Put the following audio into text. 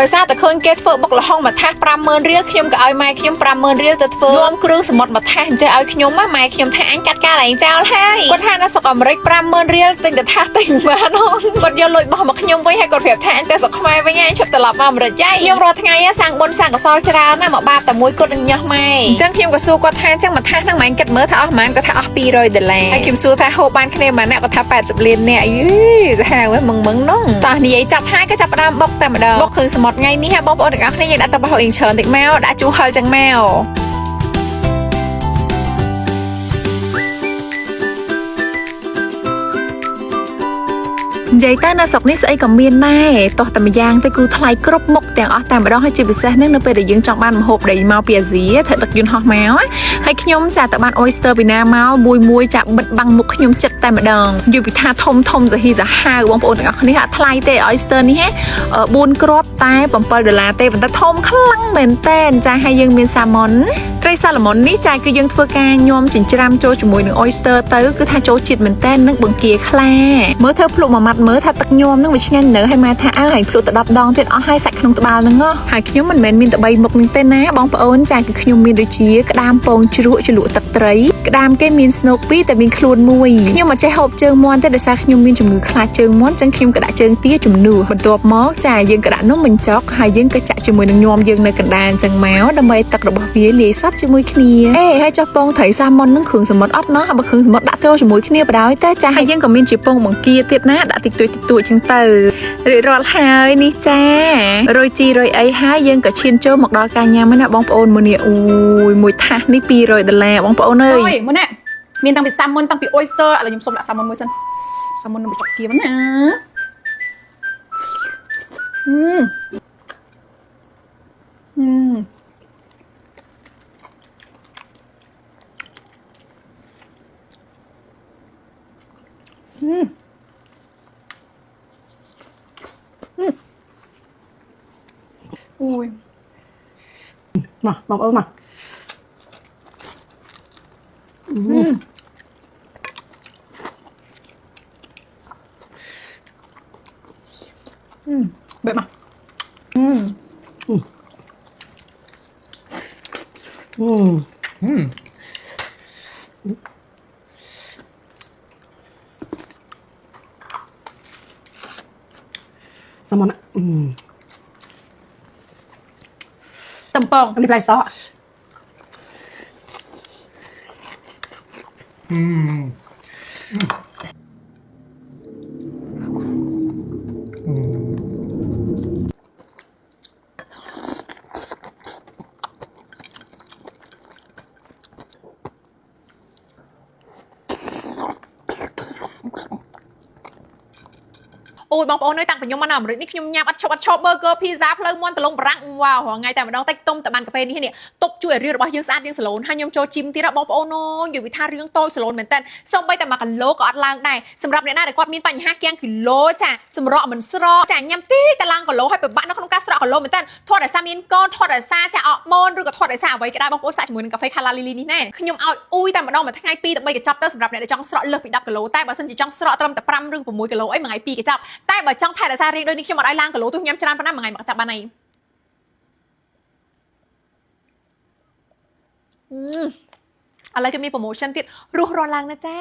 ដោយសារតែឃើញគេធ្វើបុកលហុងមួយថាស 50000 រៀលខ្ញុំក៏ឲ្យម៉ែខ្ញុំ 50000 រៀលទៅធ្វើនាំគ្រឿងសមុទ្រមួយថាសអញ្ចឹងឲ្យខ្ញុំម៉ែខ្ញុំថាអញកាត់ការឡើងចោលហើយគាត់ថានៅស្រុកអាមេរិក 50000 រៀលទិញតែថាសទិញបានគាត់យកលុយបោះមកខ្ញុំវិញហើយគាត់ប្រាប់ថាអញទៅស្រុកខ្មែរវិញអញឈប់ត្រឡប់មកអាមេរិកហើយខ្ញុំរាល់ថ្ងៃសាងបុណ្យសាងកុសលច្រើនណាស់មកបាបតែមួយគាត់នឹងញ៉ោះម៉ែអញ្ចឹងខ្ញុំក៏សួរគាត់ថាអញ្ចឹងមួយថាសហ្នឹងម៉ែគិតមើលថាអស់ប៉ុន្មានគាត់ថាអស់$200ហើយខ្ញុំសួរថាហូបបានគ្នាប៉ុន្មានគាត់ថា80លាននាក់យីទៅហៅមឹងនោះតោះនិយាយចាប់ហើយក៏ចាប់ផ្ដើមបុកតែម្ដងបុកគ្រឿងសមុទ្រថ្ងៃនេះបងប្អូនទាំងអស់គ្នាយើងដាក់ទៅបោះអ៊ីងច្រើនតិចមកដាក់ជូរហឹរចឹងមកនិយាយទៅនៅស្រុកនេះស្អីក៏មានដែរតោះតែម្យ៉ាងទៅគឺថ្លៃគ្រប់មុខទាំងអស់តែម្ដងហើយជាពិសេសហ្នឹងនៅពេលដែលយើងចង់បានម្ហូបដីមកពីអាស៊ីធ្វើដឹកយន្តហោះមកហើយខ្ញុំចាទៅបាន oyster ពីណាមកមួយចាបិទបាំងមុខខ្ញុំចិត្តតែម្ដងយល់ពីថាធំសាហាវសាហាវបងប្អូនទាំងអស់គ្នាអត់ថ្លៃទេ oyster នេះ4គ្រាប់តែ$7ទេប៉ុន្តែធំខ្លាំងមែនតែនចាហើយយើងមាន salmon ត្រីសាឡម៉ុននេះចាគឺយើងធ្វើការញោមចិញ្ច្រាំចូលជាមួយនឹង oyster ទៅគឺថាចូលជាតិមែនតែននឹងបង្គាខ្លាមើលធ្វើភ្លុកមួយម៉ាត់មើលថាទឹកញោមនឹងវាឆ្ងាញ់នៅហើយម៉ែថាអើហើយភ្លុកទៅ10ដងទៀតអស់ហើយសាច់ក្នុងត្បាល់នឹងហើយខ្ញុំមិនមែនមានតែ3មុខនឹងទេណាបងប្អូនចាគឺខ្ញុំមានដូចជាក្តាមពងជ្រក់ជ្រលក់ទឹកត្រីក្តាមគេមានស្នូក2តែមានខ្លួនមួយខ្ញុំអត់ចេះហូបជើងមាន់ទេដោយសារខ្ញុំមានជំងឺខ្លាចជើងមាន់អញ្ចឹងខ្ញុំក៏ដាក់ជើងទាជំនួសបន្ទាប់មកចាយើងក៏ដាក់នំបញ្ចុកហើយយើងក៏ចាក់ជាមួយនឹងញោមយើងនៅកណ្ដាលអញ្ចឹងមកដើម្បីទឹករបស់វាលាយសព្វជាមួយគ្នាហើយចុះពងត្រីសាម៉ុននឹងគ្រឿងសមុទ្រអត់ណោះបើគ្រឿងសមុទ្រដាក់ចូលជាមួយគ្នាបដ ாய் តែចាហើយយើងក៏មានជាពងបង្គាទៀតណាដាក់តិចតួចចឹងទៅរួចរាល់ហើយនេះចារុយជីរុយអីហើយយើងក៏ឈានចូលមកដល់ការញ៉ាំណាបងប្អូនមើលនេះអូយមួយថាសនេះ$200បងប្អូនអើយមើលណាមានតាំងពីសាម៉ុនតាំងពី oyster ឥឡូវខ្ញុំសុំដាក់សាម៉ុនមួយសិនសាម៉ុននឹងបញ្ចុកគៀមណាអូយមកបងប្អូនមកបែបមកសាម៉ុនតំពងនេះផ្លែសក់អូយបងប្អូនអើយតាំងពីខ្ញុំមកនៅអាមេរិកនេះខ្ញុំញ៉ាំអត់ឈប់ burger pizza ផ្លូវមាន់តលងបារាំងវ៉ាវរាល់ថ្ងៃតែម្ដងតិចទុំតែបានកាហ្វេនេះទប់ជួយឲ្យរាងរបស់យើងស្អាតយើងសាឡូនហើយខ្ញុំចូលជីមទៀតបងប្អូនអូយនិយាយថារឿងតូចសាឡូនមែនតើសូម្បីតែ1គីឡូក៏អត់ឡើងដែរសម្រាប់អ្នកណាដែលគាត់មានបញ្ហាគាំងគីឡូចាសម្រក់មិនស្រកចាញ៉ាំតិចតែឡើងគីឡូហើយពិបាកនៅក្នុងការស្រកគីឡូមែនតើធាត់ដោយសារមានកូនធាត់ដោយសារចាអកម៉ូនឬក៏ធាត់ដោយសារអ្វីក៏ដោយបងប្អូនសាកជាមួយនឹងកាហ្វេ Kala Lily នេះណែខ្ញុំឲ្យអ៊ុយតែម្ដងមួយថ្ងៃ2ទៅ3កញ្ចប់ទៅសម្រាប់អ្នកដែលចង់ស្រកលើសពី10គីឡូតែបើសិនជាចង់ស្រកត្រឹមតែ5ឬ6គីឡូអីមួយថ្ងៃ2កញ្ចប់តែបើចង់ថែរក្សារាងដូចនេះខ្ញុំអត់ឲ្យឡើងគីឡូទោះញ៉ាំច្រើនប៉ុណ្ណាមួយថ្ងៃមកចាប់បានអីឥឡូវគេមាន promotion ទៀតរស់រាល់ឡើងណាចា